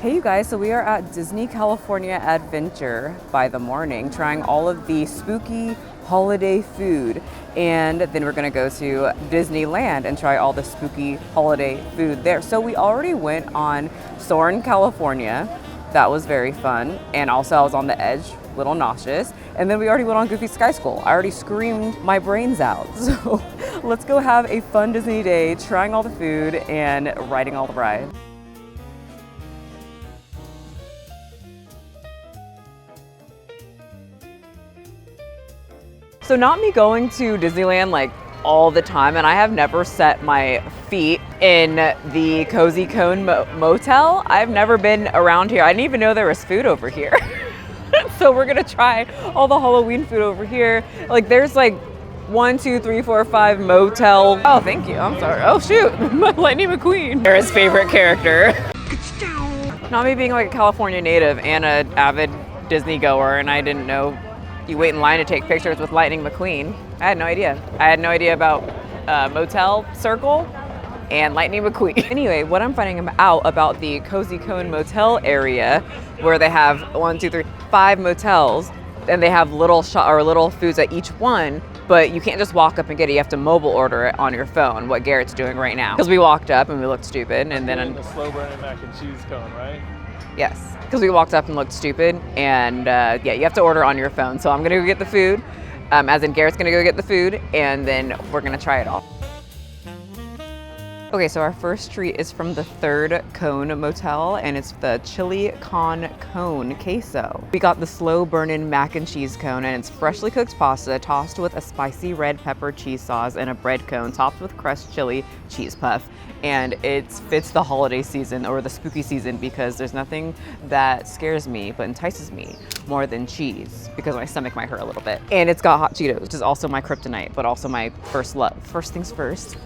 Hey you guys, so we are at Disney California Adventure by the morning, trying all of the spooky holiday food. And then we're gonna go to Disneyland and try all the spooky holiday food there. So we already went on Soarin', California. That was very fun. And also I was on the edge, a little nauseous. And then we already went on Goofy Sky School. I already screamed my brains out. So let's go have a fun Disney day, trying all the food and riding all the rides. So not me going to Disneyland like all the time, and I have never set my feet in the Cozy Cone Motel. I've never been around here. I didn't even know there was food over here. So we're gonna try all the Halloween food over here. Like there's like 1, 2, 3, 4, 5 motel. Oh, thank you, I'm sorry. Oh shoot, Lightning McQueen. They're his favorite character. Not me being like a California native and an avid Disney goer, and I didn't know you wait in line to take pictures with Lightning McQueen. I had no idea. I had no idea about Motel Circle and Lightning McQueen. Anyway, what I'm finding out about the Cozy Cone Motel area, where they have 1, 2, 3, 5 motels, and they have little little foods at each one, but you can't just walk up and get it. You have to mobile order it on your phone, what Garrett's doing right now. Because we walked up and we looked stupid, and then the slow burning mac and cheese cone, right? Yes, because we walked up and looked stupid, and yeah, you have to order on your phone. So I'm gonna go get the food, as in Garrett's gonna go get the food, and then we're gonna try it all. Okay, so our first treat is from the Third Cone Motel, and it's the Chili Con Cone Queso. We got the slow burning mac and cheese cone, and it's freshly cooked pasta tossed with a spicy red pepper cheese sauce and a bread cone topped with crushed chili cheese puff. And it fits the holiday season or the spooky season because there's nothing that scares me but entices me more than cheese, because my stomach might hurt a little bit. And it's got hot Cheetos, which is also my kryptonite, but also my first love. First things first.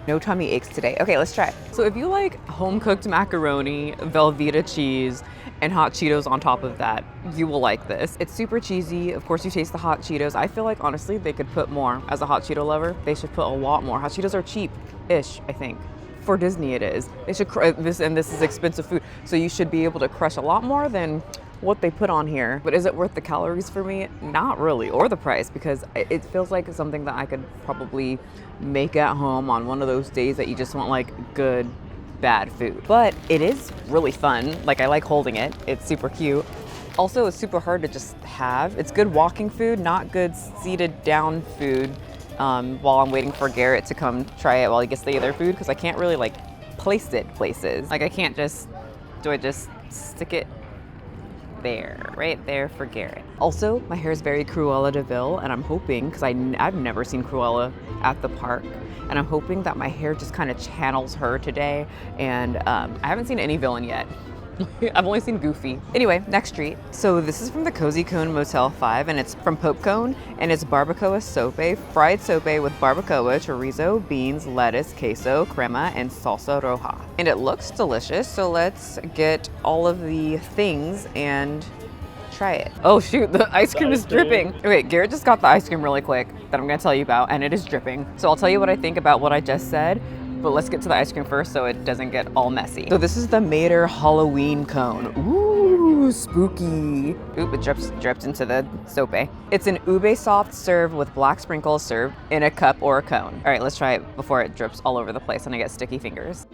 No tummy aches today. Okay, let's try it. So if you like home-cooked macaroni, Velveeta cheese, and hot Cheetos on top of that, you will like this. It's super cheesy. Of course, you taste the hot Cheetos. I feel like, honestly, they could put more. As a hot Cheeto lover, they should put a lot more. Hot Cheetos are cheap-ish, I think. For Disney, it is. They should, this is expensive food, so you should be able to crush a lot more than what they put on here. But is it worth the calories for me? Not really, or the price, because it feels like something that I could probably make at home on one of those days that you just want like good, bad food. But it is really fun. Like, I like holding it. It's super cute. Also, it's super hard to just have. It's good walking food, not good seated down food while I'm waiting for Garrett to come try it while he gets the other food, because I can't really like place it places. Like, I can't just, do I just stick it there, right there for Garrett? Also, my hair is very Cruella de Vil, and I'm hoping, because I've never seen Cruella at the park, and I'm hoping that my hair just kind of channels her today. And I haven't seen any villain yet. I've only seen Goofy. Anyway, next treat. So this is from the Cozy Cone Motel 5, and it's from Pope Cone, and it's barbacoa sope, fried sope with barbacoa, chorizo, beans, lettuce, queso, crema, and salsa roja. And it looks delicious, so let's get all of the things and try it. Oh shoot, the ice cream is dripping. Okay, Garrett just got the ice cream really quick that I'm gonna tell you about, and it is dripping. So I'll tell you what I think about what I just said, but let's get to the ice cream first so it doesn't get all messy. So this is the Mater Halloween cone. Ooh, spooky. Oop, it dripped into the sope. It's an ube soft served with black sprinkles served in a cup or a cone. All right, let's try it before it drips all over the place and I get sticky fingers.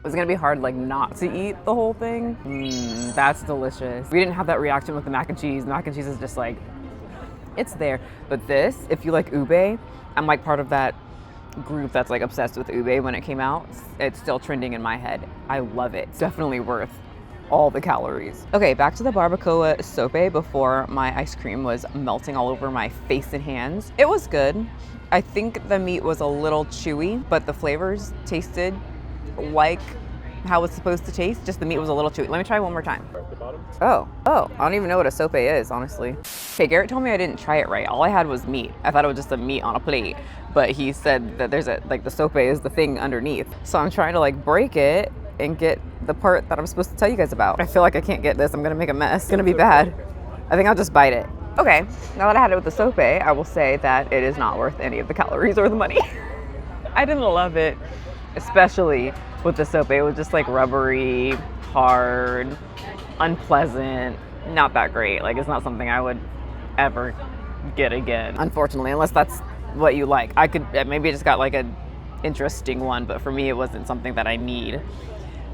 It's gonna be hard like not to eat the whole thing. That's delicious. We didn't have that reaction with the mac and cheese. Mac and cheese is just like, it's there. But this, if you like ube, I'm like part of that group that's like obsessed with ube when it came out. It's still trending in my head. I love it. It's definitely worth all the calories. Okay, back to the barbacoa sope before my ice cream was melting all over my face and hands. It was good. I think the meat was a little chewy, but the flavors tasted like how it's supposed to taste. Just the meat was a little chewy. Let me try one more time. Right at the bottom. Oh, I don't even know what a sope is, honestly. Okay, Garrett told me I didn't try it right. All I had was meat. I thought it was just a meat on a plate, but he said that there's like the sope is the thing underneath. So I'm trying to like break it and get the part that I'm supposed to tell you guys about. I feel like I can't get this. I'm gonna make a mess. It's gonna be bad. I think I'll just bite it. Okay, now that I had it with the sope, I will say that it is not worth any of the calories or the money. I didn't love it. especially with the soap. It was just like rubbery, hard, unpleasant, not that great. Like, it's not something I would ever get again, unfortunately, unless that's what you like. I could maybe I just got like a interesting one, but for me it wasn't something that I need.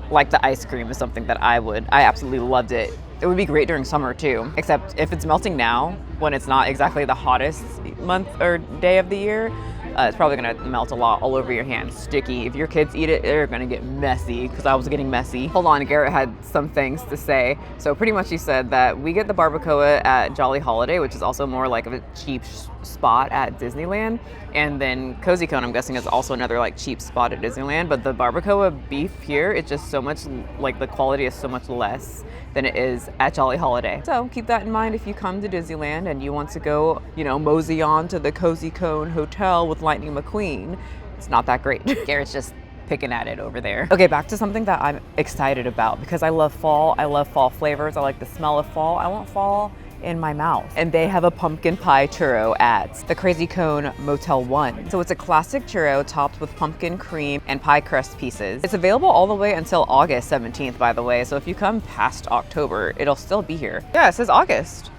Like the ice cream is something that I absolutely loved it. It would be great during summer too, except if it's melting now when it's not exactly the hottest month or day of the year, it's probably gonna melt a lot all over your hands, sticky. If your kids eat it, they're gonna get messy, because I was getting messy. Hold on, Garrett had some things to say. So pretty much he said that we get the barbacoa at Jolly Holiday, which is also more like a cheap spot at Disneyland. And then Cozy Cone, I'm guessing, is also another like cheap spot at Disneyland. But the barbacoa beef here, it's just so much, like the quality is so much less than it is at Jolly Holiday. So keep that in mind if you come to Disneyland and you want to go, you know, mosey on to the Cozy Cone Hotel with Lightning McQueen. It's not that great. Garrett's just picking at it over there. Okay, back to something that I'm excited about, because I love fall. I love fall flavors. I like the smell of fall. I want fall in my mouth. And they have a pumpkin pie churro at the Crazy Cone Motel 1. So it's a classic churro topped with pumpkin cream and pie crust pieces. It's available all the way until August 17th, by the way. So if you come past October, it'll still be here. Yeah, it says August.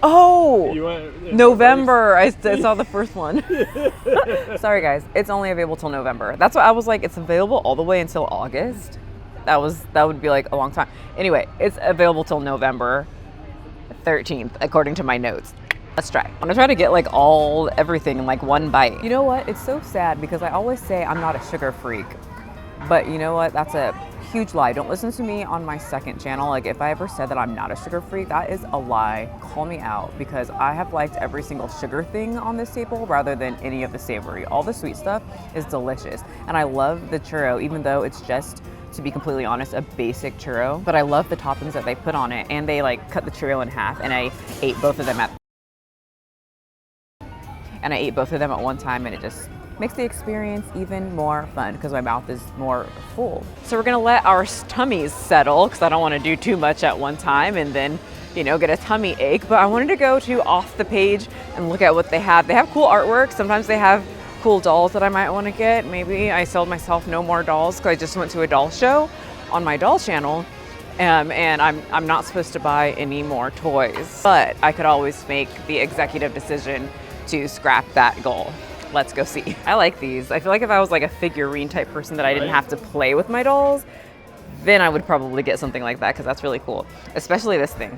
Oh, November. I saw the first one. Sorry guys, it's only available till November. That's what I was like, it's available all the way until August. That would be like a long time. Anyway, it's available till November 13th, according to my notes. Let's try. I'm gonna try to get like everything in like one bite. You know what? It's so sad because I always say I'm not a sugar freak, but you know what? That's a huge lie. Don't listen to me on my second channel. Like, if I ever said that I'm not a sugar freak, that is a lie. Call me out, because I have liked every single sugar thing on this table rather than any of the savory. All the sweet stuff is delicious. And I love the churro, even though it's just, to be completely honest, a basic churro, but I love the toppings that they put on it, and they like cut the churro in half, and I ate both of them at one time, and it just makes the experience even more fun because my mouth is more full. So we're gonna let our tummies settle, because I don't want to do too much at one time and then, you know, get a tummy ache. But I wanted to go to Off the Page and look at what they have. They have cool artwork. Sometimes they have cool dolls that I might want to get. Maybe I sold myself no more dolls because I just went to a doll show on my doll channel, and I'm not supposed to buy any more toys. But I could always make the executive decision to scrap that goal. Let's go see. I like these. I feel like if I was like a figurine type person that I didn't have to play with my dolls, then I would probably get something like that, because that's really cool. Especially this thing.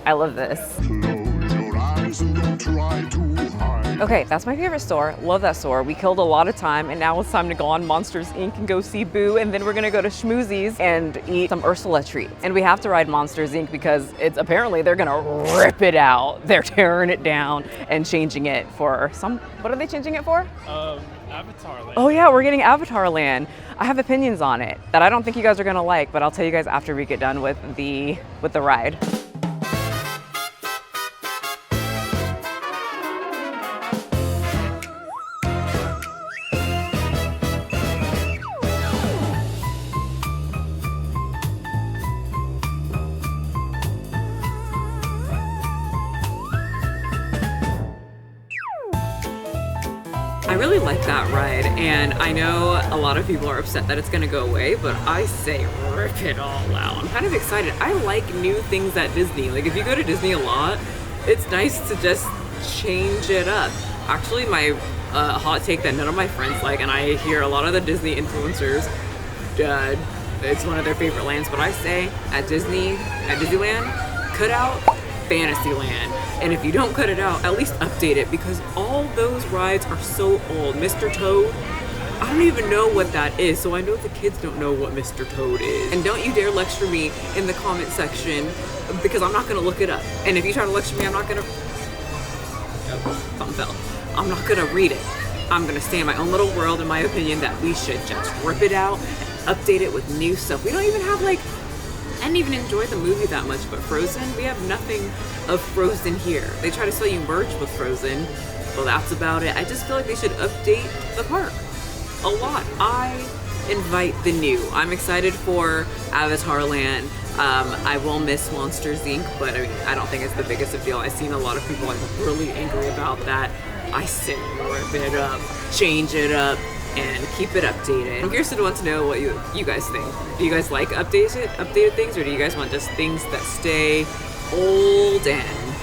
I love this. Close your eyes and don't try to hide. Okay, that's my favorite store. Love that store. We killed a lot of time, and now it's time to go on Monsters Inc. and go see Boo, and then we're gonna go to Schmoozies and eat some Ursula treats. And we have to ride Monsters Inc. because it's apparently they're gonna rip it out. They're tearing it down and changing it for what are they changing it for? Avatar Land. Oh yeah, we're getting Avatar Land. I have opinions on it that I don't think you guys are gonna like, but I'll tell you guys after we get done with the ride. I really like that ride, and I know a lot of people are upset that it's gonna go away, but I say rip it all out. I'm kind of excited. I like new things at Disney. Like, if you go to Disney a lot, it's nice to just change it up. Actually, my hot take that none of my friends like, and I hear a lot of the Disney influencers, it's one of their favorite lands, but I say at Disneyland, cut out Fantasyland. And if you don't cut it out, at least update it, because all those rides are so old. Mr. Toad, I don't even know what that is, so I know the kids don't know what Mr. Toad is. And don't you dare lecture me in the comment section, because I'm not gonna look it up. And if you try to lecture me, I'm not gonna, something fell. I'm not gonna read it. I'm gonna stay in my own little world, in my opinion, that we should just rip it out and update it with new stuff. We don't even have like, I didn't even enjoy the movie that much, but Frozen, we have nothing of Frozen here. They try to sell you merch with Frozen, well, that's about it. I just feel like they should update the park a lot. I invite the new. I'm excited for Avatar Land. I will miss Monsters Inc., but I mean, I don't think it's the biggest of deal. I've seen a lot of people like really angry about that. I say rip it up, change it up, and keep it updated. I'm curious to want to know what you guys think. Do you guys like updated things, or do you guys want just things that stay old and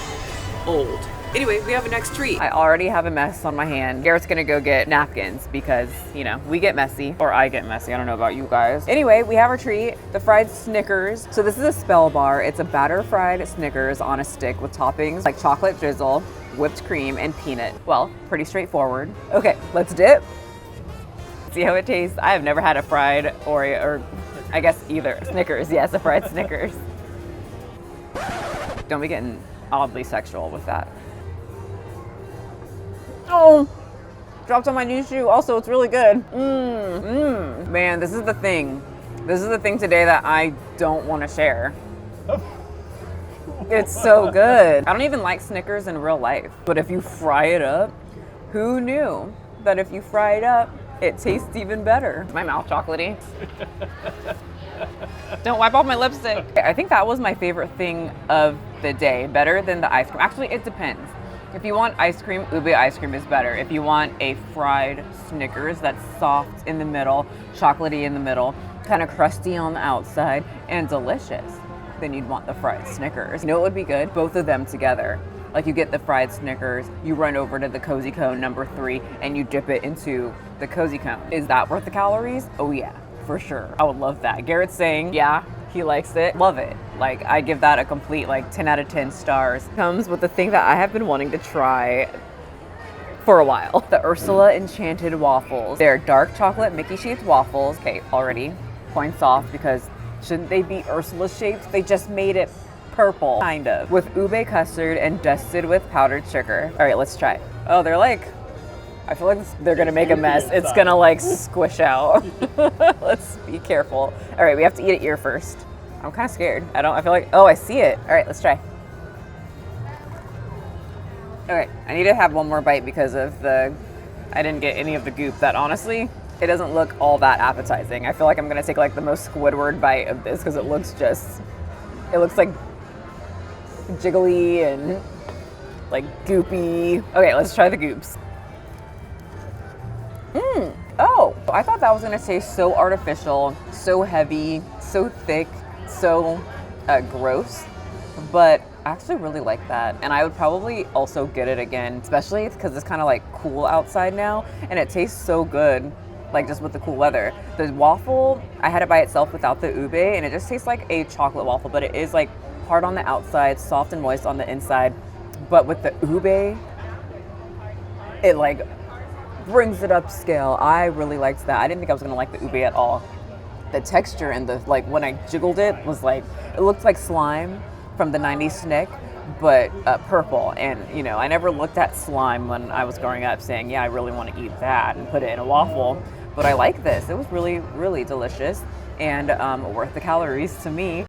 old? Anyway, we have a next treat. I already have a mess on my hand. Garrett's gonna go get napkins because, you know, we get messy, or I get messy. I don't know about you guys. Anyway, we have our treat, the fried Snickers. So this is a spell bar. It's a batter fried Snickers on a stick with toppings like chocolate drizzle, whipped cream, and peanut. Well, pretty straightforward. Okay, let's dip. See how it tastes. I have never had a fried Oreo, or I guess either. Snickers, yes, a fried Snickers. Don't be getting oddly sexual with that. Oh, dropped on my new shoe. Also, it's really good. Man, this is the thing. This is the thing today that I don't want to share. It's so good. I don't even like Snickers in real life, but if you fry it up, who knew that if you fry it up, it tastes even better? Is my mouth chocolatey? Don't wipe off my lipstick. I think that was my favorite thing of the day, better than the ice cream. Actually, it depends. If you want ice cream, ube ice cream is better. If you want a fried Snickers that's soft in the middle, chocolatey in the middle, kind of crusty on the outside, and delicious, then you'd want the fried Snickers. You know what would be good? Both of them together. Like you get the fried Snickers, you run over to the Cozy Cone number 3, and you dip it into the Cozy Cone. Is that worth the calories? Oh yeah, for sure. I would love that. Garrett's saying, yeah, he likes it. Love it. Like, I give that a complete, like, 10 out of 10 stars. Comes with the thing that I have been wanting to try for a while. The Ursula Enchanted Waffles. They're dark chocolate Mickey-shaped waffles. Okay, already points off because shouldn't they be Ursula shaped? They just made it purple, kind of. With ube custard and dusted with powdered sugar. All right, let's try. Oh, they're like, I feel like they're gonna make a mess. It's gonna like squish out. Let's be careful. All right, we have to eat it ear first. I'm kind of scared. I feel like, oh, I see it. All right, let's try. Okay, I need to have one more bite because of I didn't get any of the goop. That honestly, it doesn't look all that appetizing. I feel like I'm gonna take like the most Squidward bite of this because it looks like jiggly and like goopy. Okay, let's try the goops. Oh, I thought that was gonna taste so artificial, so heavy, so thick, so gross, but I actually really like that. And I would probably also get it again, especially because it's kind of like cool outside now, and it tastes so good, like just with the cool weather. The waffle, I had it by itself without the ube, and it just tastes like a chocolate waffle, but it is like hard on the outside, soft and moist on the inside. But with the ube, it like brings it up scale. I really liked that. I didn't think I was gonna like the ube at all. The texture and the, like when I jiggled it was like, it looked like slime from the 90s Snick, but purple. And you know, I never looked at slime when I was growing up saying, yeah, I really want to eat that and put it in a waffle. But I like this. It was really, really delicious and worth the calories to me.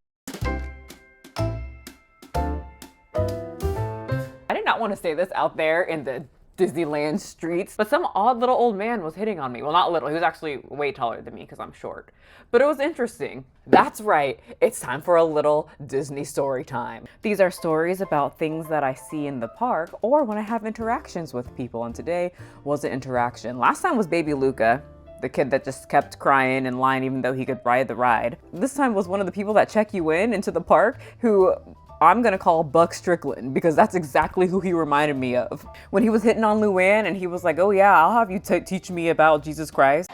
I did not want to say this out there in the Disneyland streets, but some odd little old man was hitting on me. Well, not little, he was actually way taller than me because I'm short. But it was interesting. That's right, it's time for a little Disney story time. These are stories about things that I see in the park or when I have interactions with people, and today was an interaction. Last time was Baby Luca, the kid that just kept crying in line even though he could ride the ride. This time was one of the people that check you in into the park who I'm gonna call Buck Strickland because that's exactly who he reminded me of. When he was hitting on Luann and he was like, oh yeah, I'll have you teach me about Jesus Christ.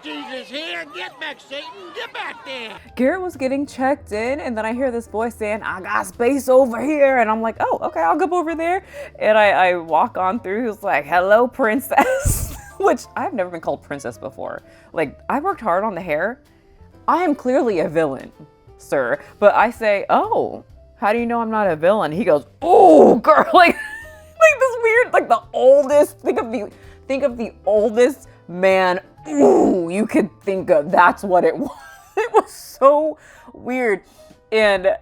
Jesus, here, get back, Satan, get back there. Garrett was getting checked in and then I hear this voice saying, I got space over here. And I'm like, oh, okay, I'll go over there. And I walk on through, he's like, hello, princess. Which I've never been called princess before. Like, I worked hard on the hair. I am clearly a villain, sir. But I say, oh, how do you know I'm not a villain? He goes, oh, girl, like this weird, like the oldest, think of the oldest man, ooh, you could think of. That's what it was. It was so weird. And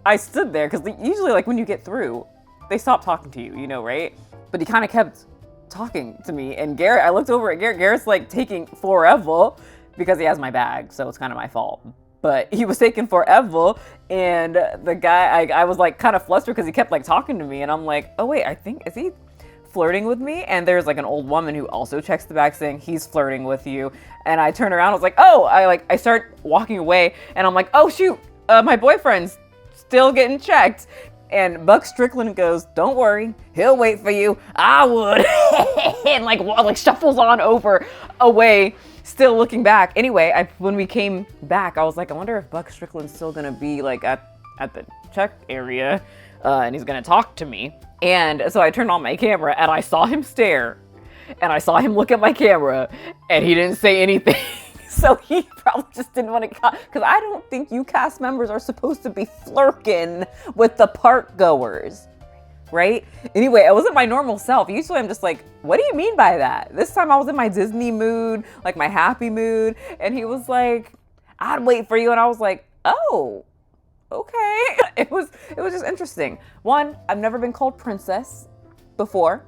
I stood there, because usually like when you get through, they stop talking to you, you know, right? But he kind of kept talking to me. And Garrett, I looked over at Garrett. Garrett's like taking forever because he has my bag, so it's kind of my fault. But he was taking forever, and the guy, I was like kind of flustered because he kept like talking to me, and I'm like, oh wait, I think, is he flirting with me, and there's like an old woman who also checks the bag saying he's flirting with you. And I turn around, I was like, oh, I start walking away, and I'm like, oh shoot, my boyfriend's still getting checked. And Buck Strickland goes, don't worry, he'll wait for you. I would. And like shuffles on over away, still looking back. Anyway, when we came back, I was like, I wonder if Buck Strickland's still gonna be like at the check area, and he's gonna talk to me. And so I turned on my camera and I saw him stare, and I saw him look at my camera, and he didn't say anything. So he probably just didn't want to, because I don't think you cast members are supposed to be flirting with the park goers, right? Anyway, I wasn't my normal self. Usually I'm just like, what do you mean by that? This time I was in my Disney mood, like my happy mood, and he was like, I'd wait for you. And I was like, oh, okay. It was just interesting. One, I've never been called princess before.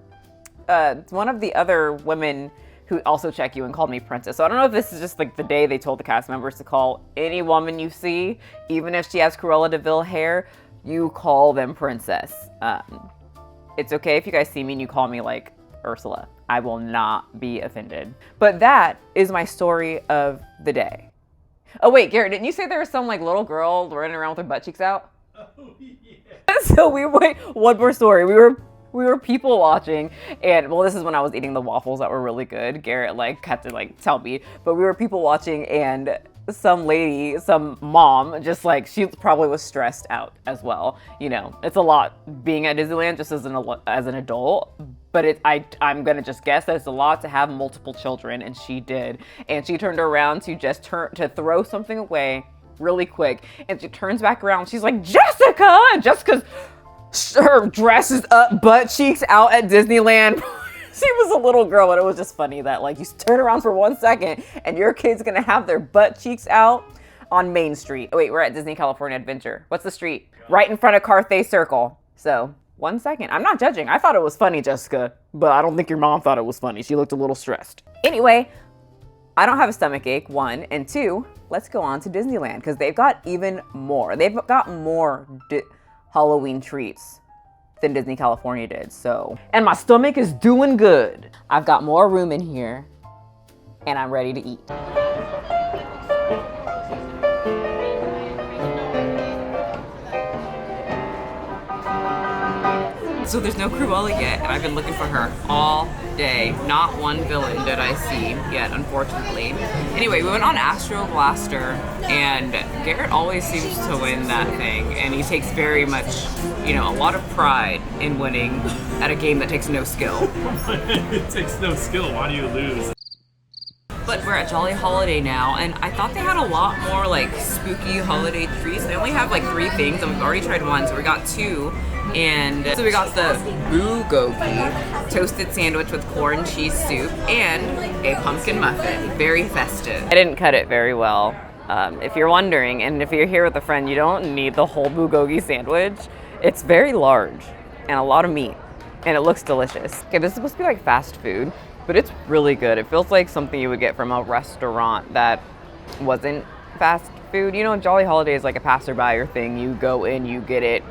One of the other women who also checked you and called me princess. So I don't know if this is just like the day they told the cast members to call any woman you see, even if she has Cruella de Vil hair, you call them princess. It's okay if you guys see me and you call me like Ursula. I will not be offended. But that is my story of the day. Oh wait, Garrett, didn't you say there was some like little girl running around with her butt cheeks out? Oh yeah. So one more story. We were people watching, and well, this is when I was eating the waffles that were really good. Garrett like had to like tell me, but we were people watching, and some lady, some mom, just like, she probably was stressed out as well. You know, it's a lot being at Disneyland just as an adult, but I'm gonna just guess that it's a lot to have multiple children, and she did. And she turned around to throw something away really quick, and she turns back around. She's like, Jessica! And Jessica's her dress is up, butt cheeks out at Disneyland. She was a little girl, and it was just funny that like you turn around for 1 second and your kid's gonna have their butt cheeks out on Main Street. Oh, wait, we're at Disney California Adventure. What's the street? Right in front of Carthay Circle. So 1 second. I'm not judging. I thought it was funny, Jessica, but I don't think your mom thought it was funny. She looked a little stressed. Anyway, I don't have a stomach ache, 1, and 2, let's go on to Disneyland, because they've got even more. They've got more Halloween treats than Disney California did, so. And my stomach is doing good. I've got more room in here, and I'm ready to eat. So there's no Cruella yet, and I've been looking for her all day. Not one villain did I see yet, unfortunately. Anyway, we went on Astro Blaster, and Garrett always seems to win that thing, and he takes very much, you know, a lot of pride in winning at a game that takes no skill. It takes no skill. Why do you lose? But we're at Jolly Holiday now, and I thought they had a lot more like spooky holiday treats. They only have like 3 things, and we've already tried 1, so we got 2. And so we got the bulgogi toasted sandwich with corn cheese soup and a pumpkin muffin. Very festive. I didn't cut it very well. If you're wondering, and if you're here with a friend, you don't need the whole bulgogi sandwich. It's very large and a lot of meat, and it looks delicious. Okay, this is supposed to be like fast food, but it's really good. It feels like something you would get from a restaurant that wasn't fast food. You know, Jolly Holiday is like a passerby thing. You go in, you get it,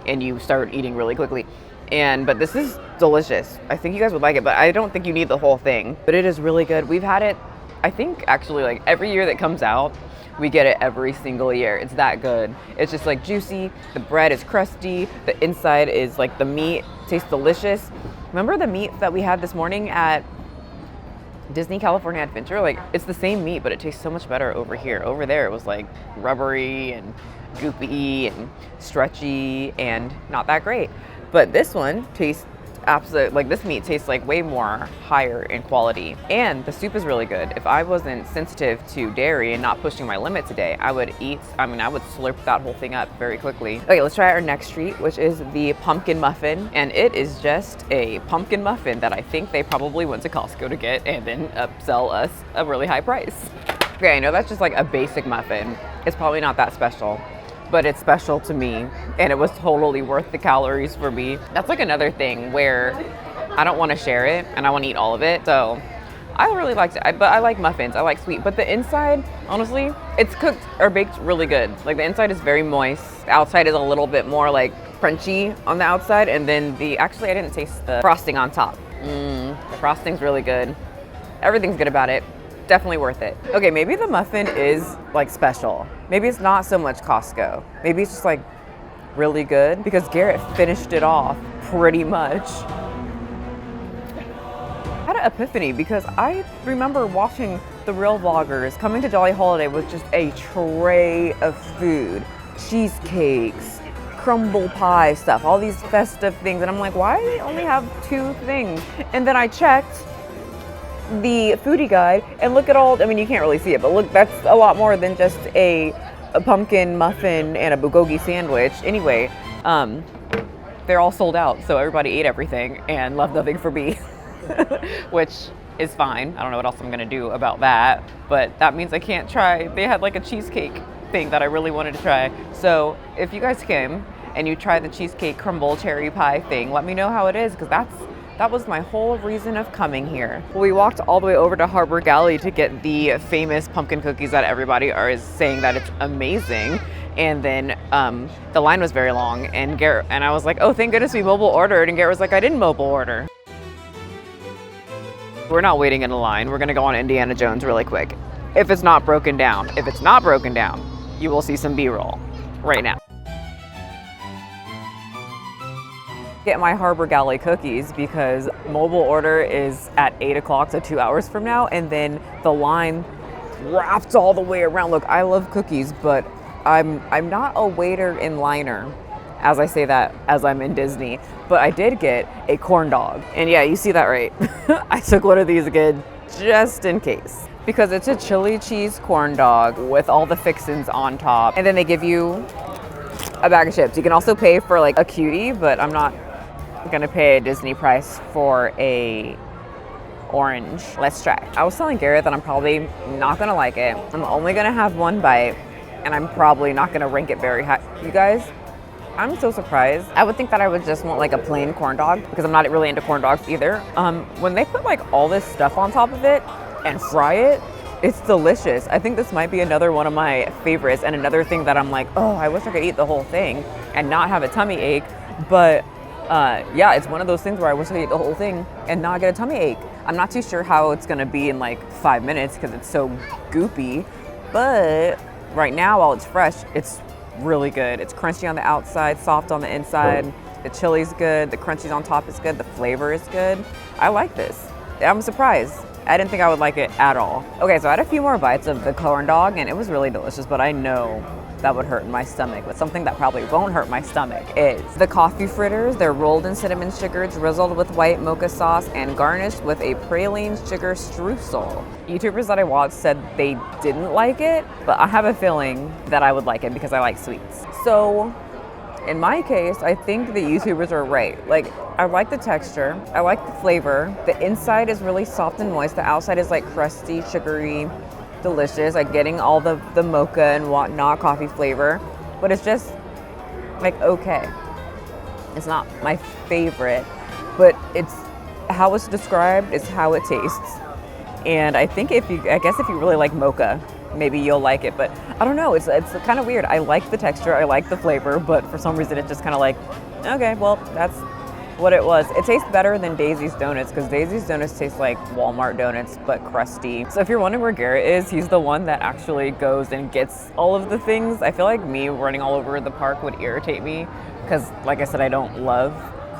and you start eating really quickly. But this is delicious. I think you guys would like it, but I don't think you need the whole thing. But it is really good. We've had it, I think actually like every year that comes out, we get it every single year. It's that good. It's just like juicy, the bread is crusty, the inside is like the meat tastes delicious. Remember the meat that we had this morning at Disney California Adventure? Like, it's the same meat, but it tastes so much better over here. Over there it was like rubbery and goopy and stretchy and not that great. But this one tastes absolutely, like this meat tastes like way more higher in quality. And the soup is really good. If I wasn't sensitive to dairy and not pushing my limit today, I would slurp that whole thing up very quickly. Okay, let's try our next treat, which is the pumpkin muffin. And it is just a pumpkin muffin that I think they probably went to Costco to get and then upsell us a really high price. Okay, I know that's just like a basic muffin. It's probably not that special, but it's special to me, and it was totally worth the calories for me. That's like another thing where I don't want to share it and I want to eat all of it. So I really liked it, but I like muffins, I like sweet, but the inside, honestly, it's cooked or baked really good. Like the inside is very moist, the outside is a little bit more like crunchy on the outside, and then actually I didn't taste the frosting on top. frosting's really good. Everything's good about it. Definitely worth it. Okay, maybe the muffin is like special. Maybe it's not so much Costco. Maybe it's just like really good because Garrett finished it off pretty much. I had an epiphany because I remember watching the real vloggers coming to Jolly Holiday with just a tray of food, cheesecakes, crumble pie stuff, all these festive things. And I'm like, why do they only have 2 things? And then I checked the foodie guide and look at all, I mean, you can't really see it, but look, that's a lot more than just a pumpkin muffin and a bulgogi sandwich. Anyway, they're all sold out, so everybody ate everything and left nothing for me, which is fine. I don't know what else I'm gonna do about that, but that means I can't try. They had like a cheesecake thing that I really wanted to try. So if you guys came and you try the cheesecake crumble cherry pie thing, let me know how it is, because that was my whole reason of coming here. We walked all the way over to Harbor Galley to get the famous pumpkin cookies that everybody is saying that it's amazing. And then the line was very long, and Garrett and I was like, oh, thank goodness we mobile ordered. And Garrett was like, I didn't mobile order. We're not waiting in a line. We're gonna go on Indiana Jones really quick. If it's not broken down. If it's not broken down, you will see some B-roll right now. Get my Harbor Galley cookies because mobile order is at 8 o'clock, so 2 hours from now, and then the line wraps all the way around. Look, I love cookies, but I'm not a waiter in liner, as I say that as I'm in Disney, but I did get a corn dog. And yeah, you see that right. I took one of these again just in case, because it's a chili cheese corn dog with all the fixins on top, and then they give you a bag of chips. You can also pay for like a cutie, but I'm not gonna pay a Disney price for a orange. Let's try. I was telling Garrett that I'm probably not gonna like it. I'm only gonna have 1 bite, and I'm probably not gonna rank it very high. You guys, I'm so surprised. I would think that I would just want like a plain corn dog because I'm not really into corn dogs either. When they put like all this stuff on top of it and fry it, it's delicious. I think this might be another one of my favorites, and another thing that I'm like, oh, I wish I could eat the whole thing and not have a tummy ache. But yeah, it's one of those things where I wish I could eat the whole thing and not get a tummy ache. I'm not too sure how it's gonna be in like 5 minutes because it's so goopy, but right now while it's fresh, it's really good. It's crunchy on the outside, soft on the inside. The chili's good, the crunchies on top is good, the flavor is good. I like this. I'm surprised. I didn't think I would like it at all. Okay, so I had a few more bites of the corn dog and it was really delicious, but I know that would hurt my stomach. But something that probably won't hurt my stomach is the coffee fritters. They're rolled in cinnamon sugar, drizzled with white mocha sauce, and garnished with a praline sugar streusel. YouTubers that I watched said they didn't like it, but I have a feeling that I would like it because I like sweets. So in my case, I think the YouTubers are right. Like, I like the texture, I like the flavor. The inside is really soft and moist. The outside is like crusty, sugary, delicious, like getting all the mocha and whatnot coffee flavor, but it's just like okay. It's not my favorite, but it's how it's described is how it tastes. And I think I guess if you really like mocha, maybe you'll like it, but I don't know, it's kind of weird. I like the texture, I like the flavor, but for some reason it's just kind of like, okay, well, that's what it was. It tastes better than Daisy's Donuts because Daisy's Donuts taste like Walmart donuts, but crusty. So if you're wondering where Garrett is, he's the one that actually goes and gets all of the things. I feel like me running all over the park would irritate me because, like I said, I don't love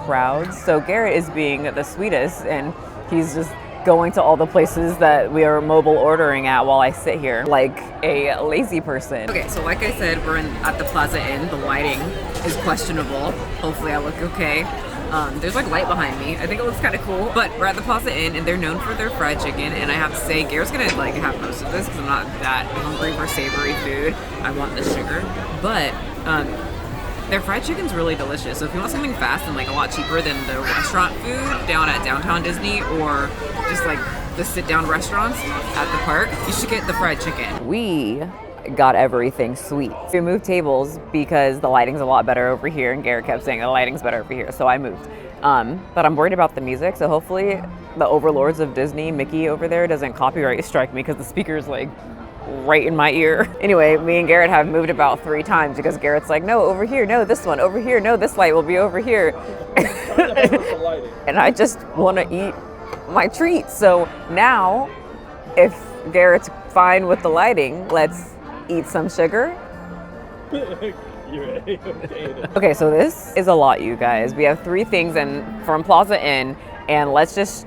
crowds. So Garrett is being the sweetest and he's just going to all the places that we are mobile ordering at while I sit here like a lazy person. Okay, so like I said, we're at the Plaza Inn. The lighting is questionable. Hopefully I look okay. There's like light behind me. I think it looks kind of cool. But we're at the Plaza Inn and they're known for their fried chicken. And I have to say, Garrett's gonna like have most of this because I'm not that hungry for savory food. I want the sugar. But their fried chicken's really delicious. So if you want something fast and like a lot cheaper than the restaurant food down at downtown Disney or just like the sit down restaurants at the park, you should get the fried chicken. We got everything sweet. We moved tables because the lighting's a lot better over here and Garrett kept saying the lighting's better over here, so I moved. But I'm worried about the music, so hopefully the overlords of Disney, Mickey over there, doesn't copyright strike me because the speaker's like right in my ear. Anyway, me and Garrett have moved about 3 times because Garrett's like, no, over here, no, this one, over here, no, this light will be over here. And I just want to eat my treat. So now, if Garrett's fine with the lighting, let's eat some sugar. You're okay. Okay, so this is a lot, you guys. We have 3 things from Plaza Inn, and let's just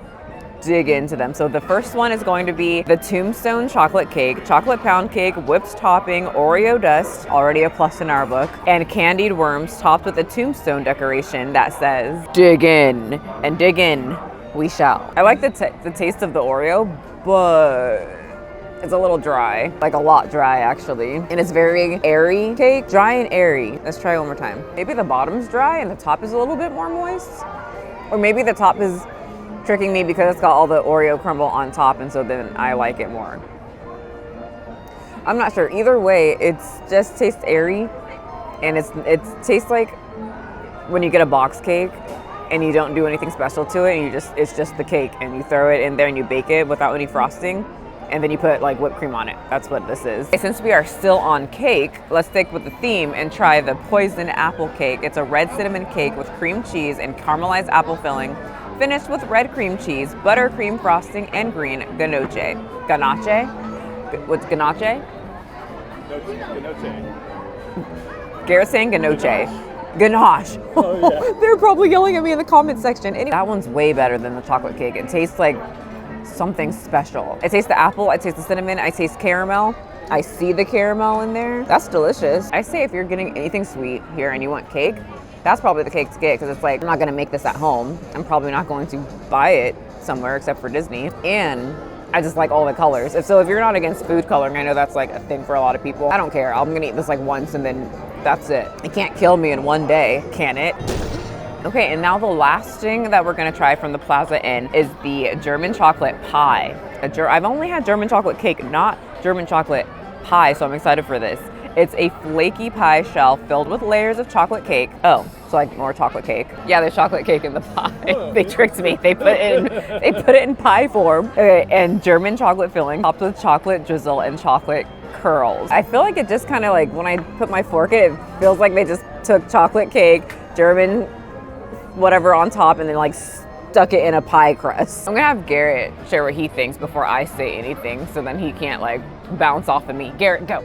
dig into them. So the first one is going to be the Tombstone chocolate cake, chocolate pound cake, whipped topping, Oreo dust, already a plus in our book, and candied worms topped with a tombstone decoration that says, dig in, and dig in we shall. I like the taste of the Oreo, but it's a little dry, like a lot dry actually. And it's very airy cake, dry and airy. Let's try one more time. Maybe the bottom's dry and the top is a little bit more moist. Or maybe the top is tricking me because it's got all the Oreo crumble on top, and so then I like it more. I'm not sure. Either way, it's just tastes airy, and it tastes like when you get a box cake and you don't do anything special to it, and it's just the cake, and you throw it in there and you bake it without any frosting, and then you put like whipped cream on it. That's what this is. Since we are still on cake, let's stick with the theme and try the poison apple cake. It's a red cinnamon cake with cream cheese and caramelized apple filling, finished with red cream cheese, buttercream frosting, and green ganache. Ganache? What's ganache? Ganache. Garrett's saying ganache. Ganache. Oh, yeah. They're probably yelling at me in the comment section. Anyway, that one's way better than the chocolate cake. It tastes like something special. I taste the apple, I taste the cinnamon, I taste caramel. I see the caramel in there. That's delicious. I say if you're getting anything sweet here and you want cake, that's probably the cake to get, because it's like, I'm not gonna make this at home. I'm probably not going to buy it somewhere except for Disney. And I just like all the colors. If you're not against food coloring, I know that's like a thing for a lot of people. I don't care. I'm gonna eat this like once and then that's it. It can't kill me in one day, can it? Okay, and now the last thing that we're gonna try from the Plaza Inn is the German chocolate pie. I've only had German chocolate cake, not German chocolate pie, so I'm excited for this. It's a flaky pie shell filled with layers of chocolate cake. Oh, so like more chocolate cake. Yeah, there's chocolate cake in the pie. They tricked me. They put it in pie form. Okay, and German chocolate filling topped with chocolate drizzle and chocolate curls. I feel like it just kind of like, when I put my fork in it feels like they just took chocolate cake, German whatever on top, and then like stuck it in a pie crust. I'm gonna have Garrett share what he thinks before I say anything, so then he can't like bounce off of me. Garrett, go.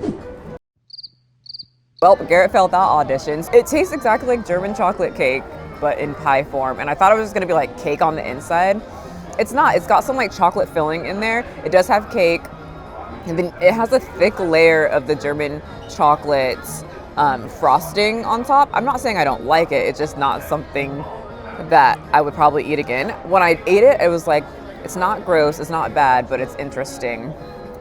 Well, Garrett failed that audition. It tastes exactly like German chocolate cake, but in pie form. And I thought it was gonna be like cake on the inside. It's not. It's got some like chocolate filling in there. It does have cake, and then it has a thick layer of the German chocolate frosting on top. I'm not saying I don't like it. It's just not something that I would probably eat again. When I ate it, it was like, it's not gross, it's not bad, but it's interesting.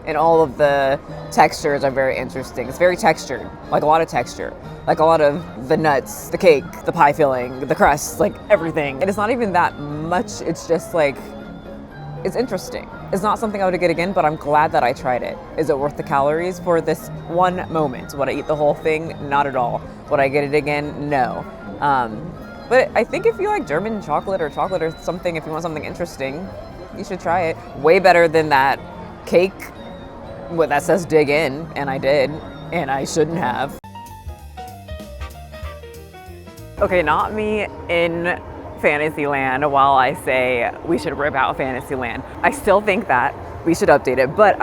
And all of the textures are very interesting. It's very textured, like a lot of texture. Like a lot of the nuts, the cake, the pie filling, the crust, like everything. And it's not even that much, it's just like, it's interesting. It's not something I would get again, but I'm glad that I tried it. Is it worth the calories for this one moment? Would I eat the whole thing? Not at all. Would I get it again? No. But I think if you like German chocolate or something, if you want something interesting, you should try it. Way better than that cake that says dig in, and I did, and I shouldn't have. Okay, not me in Fantasyland while I say we should rip out Fantasyland. I still think that we should update it, but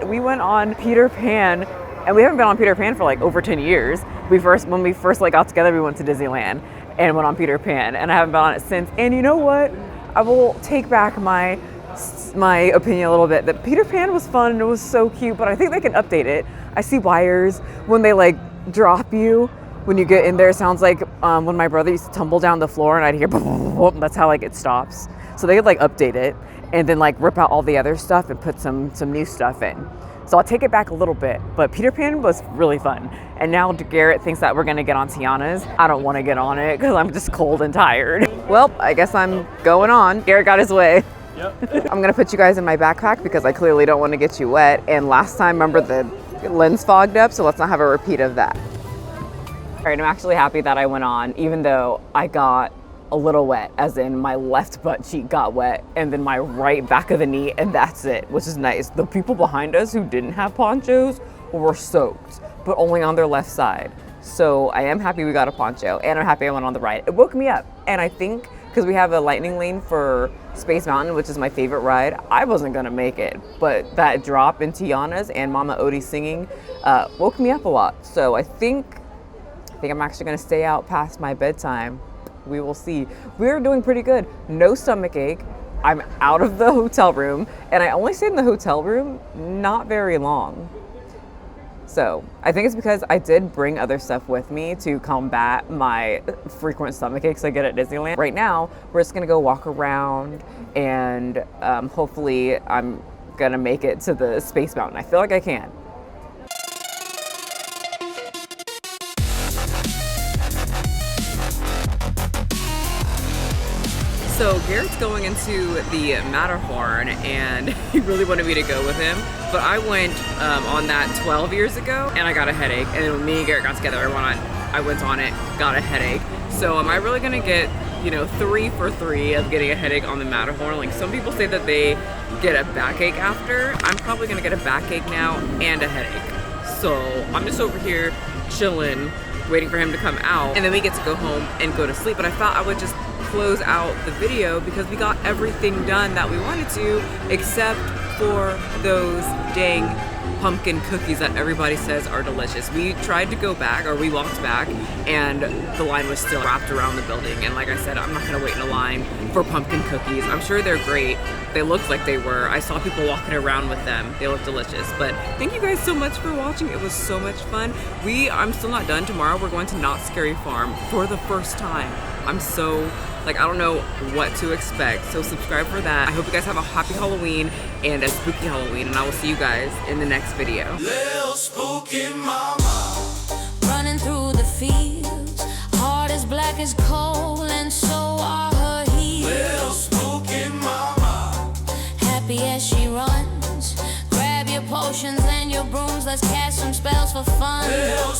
we went on Peter Pan, and we haven't been on Peter Pan for like over 10 years. When we first like got together, we went to Disneyland and went on Peter Pan, and I haven't been on it since. And you know what? I will take back my opinion a little bit that Peter Pan was fun and it was so cute, but I think they can update it. I see wires when they like drop you. When you get in there, it sounds like when my brother used to tumble down the floor and I'd hear boom, that's how like it stops. So they could like update it and then like rip out all the other stuff and put some new stuff in. So I'll take it back a little bit, but Peter Pan was really fun. And now Garrett thinks that we're gonna get on Tiana's. I don't wanna get on it because I'm just cold and tired. Well, I guess I'm going on. Garrett got his way. Yep. I'm gonna put you guys in my backpack because I clearly don't wanna get you wet. And last time, remember the lens fogged up, so let's not have a repeat of that. All right, I'm actually happy that I went on, even though I got a little wet, as in my left butt cheek got wet, and then my right back of the knee, and that's it, which is nice. The people behind us who didn't have ponchos were soaked, but only on their left side. So I am happy we got a poncho, and I'm happy I went on the ride. It woke me up, and I think because we have a lightning lane for Space Mountain, which is my favorite ride. I wasn't gonna make it, but that drop in Tiana's and Mama Odie singing woke me up a lot. So I think I'm actually gonna stay out past my bedtime. We will see. We're doing pretty good. No stomach ache. I'm out of the hotel room, and I only stayed in the hotel room not very long. So I think it's because I did bring other stuff with me to combat my frequent stomach aches I get at Disneyland. Right now, we're just gonna go walk around, and hopefully I'm gonna make it to the Space Mountain. I feel like I can. So Garrett's going into the Matterhorn, and he really wanted me to go with him, but I went on that 12 years ago, and I got a headache. And then when me and Garrett got together, I went on it, got a headache. So am I really gonna get, 3 for 3 of getting a headache on the Matterhorn? Like, some people say that they get a backache after. I'm probably gonna get a backache now and a headache. So I'm just over here chilling, waiting for him to come out, and then we get to go home and go to sleep. But I thought I would just close out the video because we got everything done that we wanted to, except for those dang pumpkin cookies that everybody says are delicious. We tried to go back, or we walked back, and the line was still wrapped around the building. And like I said, I'm not gonna wait in a line for pumpkin cookies. I'm sure they're great. They looked like they were. I saw people walking around with them. They look delicious. But thank you guys so much for watching. It was so much fun. I'm still not done. Tomorrow we're going to Knott's Scary Farm for the first time. I'm so, I don't know what to expect. So subscribe for that. I hope you guys have a happy Halloween and a spooky Halloween, and I will see you guys in the next video. Little spooky mama, running through the fields, heart as black as coal, and so are her heels. Little spooky mama, happy as she runs, grab your potions and your brooms, let's cast some spells for fun. Little